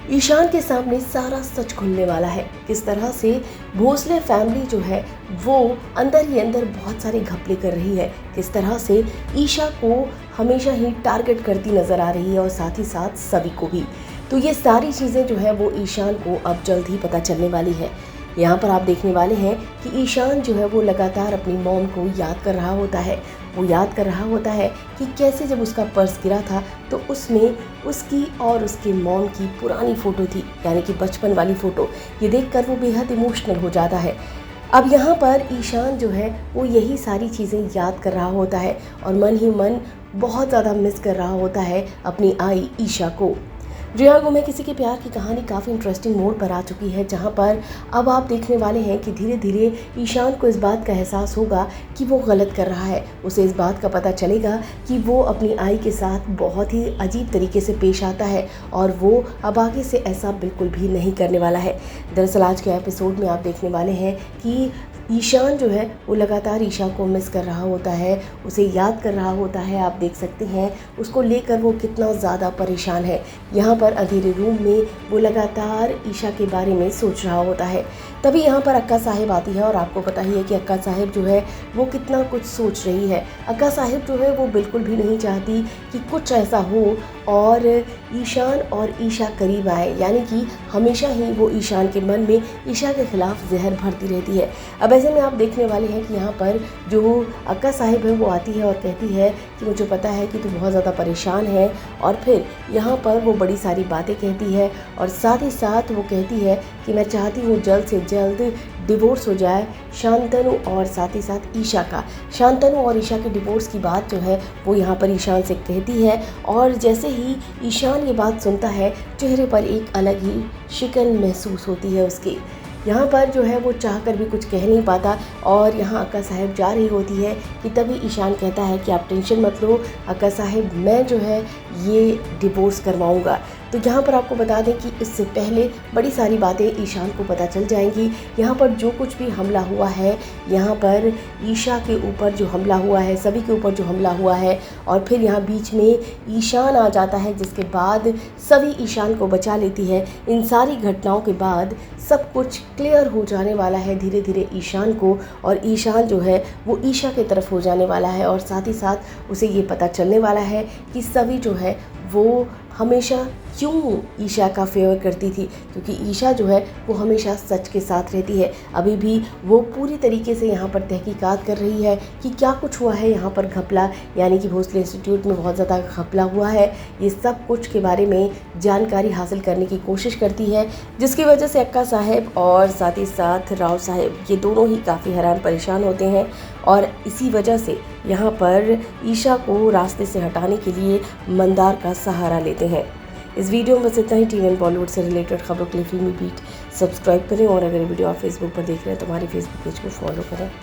ईशान के सामने सारा सच खुलने वाला है। किस तरह से भोसले फैमिली जो है वो अंदर ही अंदर बहुत सारे घपले कर रही है, किस तरह से ईशा को हमेशा ही टारगेट करती नज़र आ रही है और साथ ही साथ सभी को भी। तो ये सारी चीज़ें जो है वो ईशान को अब जल्द ही पता चलने वाली है। यहाँ पर आप देखने वाले हैं कि ईशान जो है वो लगातार अपनी मॉम को याद कर रहा होता है। वो याद कर रहा होता है कि कैसे जब उसका पर्स गिरा था तो उसमें उसकी और उसके मॉम की पुरानी फ़ोटो थी, यानी कि बचपन वाली फ़ोटो। ये देखकर वो बेहद इमोशनल हो जाता है। अब यहाँ पर ईशान जो है वो यही सारी चीज़ें याद कर रहा होता है और मन ही मन बहुत ज़्यादा मिस कर रहा होता है अपनी आई ईशा को। जी हाँ, मैं किसी के प्यार की कहानी काफ़ी इंटरेस्टिंग मोड़ पर आ चुकी है, जहाँ पर अब आप देखने वाले हैं कि धीरे धीरे ईशान को इस बात का एहसास होगा कि वो गलत कर रहा है। उसे इस बात का पता चलेगा कि वो अपनी आई के साथ बहुत ही अजीब तरीके से पेश आता है और वो अब आगे से ऐसा बिल्कुल भी नहीं करने वाला है। दरअसल आज के एपिसोड में आप देखने वाले हैं कि ईशान जो है वो लगातार ईशा को मिस कर रहा होता है, उसे याद कर रहा होता है। आप देख सकते हैं उसको लेकर वो कितना ज़्यादा परेशान है। यहाँ पर अंधेरे रूम में वो लगातार ईशा के बारे में सोच रहा होता है। तभी यहाँ पर अक्का साहिब आती है और आपको पता ही है कि अक्का साहिब जो है वो कितना कुछ सोच रही है। अक्का साहिब जो है वो बिल्कुल भी नहीं चाहती कि कुछ ऐसा हो और ईशान और ईशा करीब आए, यानी कि हमेशा ही वो ईशान के मन में ईशा के खिलाफ जहर भरती रहती है। अब ऐसे में आप देखने वाले हैं कि यहाँ पर जो अक्का साहिब है वो आती है और कहती है कि मुझे पता है कि तू बहुत ज़्यादा परेशान है, और फिर यहाँ पर वो बड़ी सारी बातें कहती है और साथ ही साथ वो कहती है कि मैं चाहती हूँ जल्द से जल्द डिवोर्स हो जाए शांतनु और साथ ही साथ ईशा का। शांतनु और ईशा के डिवोर्स की बात जो है वो यहाँ पर ईशान से कहती है और जैसे ही ईशान ये बात सुनता है चेहरे पर एक अलग ही शिकन महसूस होती है उसके। यहाँ पर जो है वो चाह कर भी कुछ कह नहीं पाता और यहाँ अक्का साहिब जा रही होती है कि तभी ईशान कहता है कि आप टेंशन मत लो अक्का साहिब, मैं जो है ये डिवोर्स करवाऊँगा। तो यहाँ पर आपको बता दें कि इससे पहले बड़ी सारी बातें ईशान को पता चल जाएंगी। यहाँ पर जो कुछ भी हमला हुआ है, यहाँ पर ईशा के ऊपर जो हमला हुआ है, सभी के ऊपर जो हमला हुआ है, और फिर यहाँ बीच में ईशान आ जाता है जिसके बाद सभी ईशान को बचा लेती है। इन सारी घटनाओं के बाद सब कुछ क्लियर हो जाने वाला है धीरे धीरे ईशान को, और ईशान जो है वो ईशा की तरफ हो जाने वाला है और साथ ही साथ उसे ये पता चलने वाला है कि सभी जो है वो हमेशा क्यों ईशा का फेवर करती थी, क्योंकि ईशा जो है वो हमेशा सच के साथ रहती है। अभी भी वो पूरी तरीके से यहाँ पर तहकीकात कर रही है कि क्या कुछ हुआ है यहाँ पर घपला, यानी कि भोसले इंस्टीट्यूट में बहुत ज़्यादा घपला हुआ है। ये सब कुछ के बारे में जानकारी हासिल करने की कोशिश करती है, जिसकी वजह से अक्का साहब और साथ ही साथ राव साहब ये दोनों ही काफ़ी हैरान परेशान होते हैं और इसी वजह से यहाँ पर ईशा को रास्ते से हटाने के लिए मंदार का सहारा लेते हैं। इस वीडियो में बस इतना ही। टीवी एंड बॉलीवुड से रिलेटेड खबरों के लिए फिल्मी बीट सब्सक्राइब करें और अगर वीडियो आप फेसबुक पर देख रहे हैं तो हमारी फेसबुक पेज को फॉलो करें।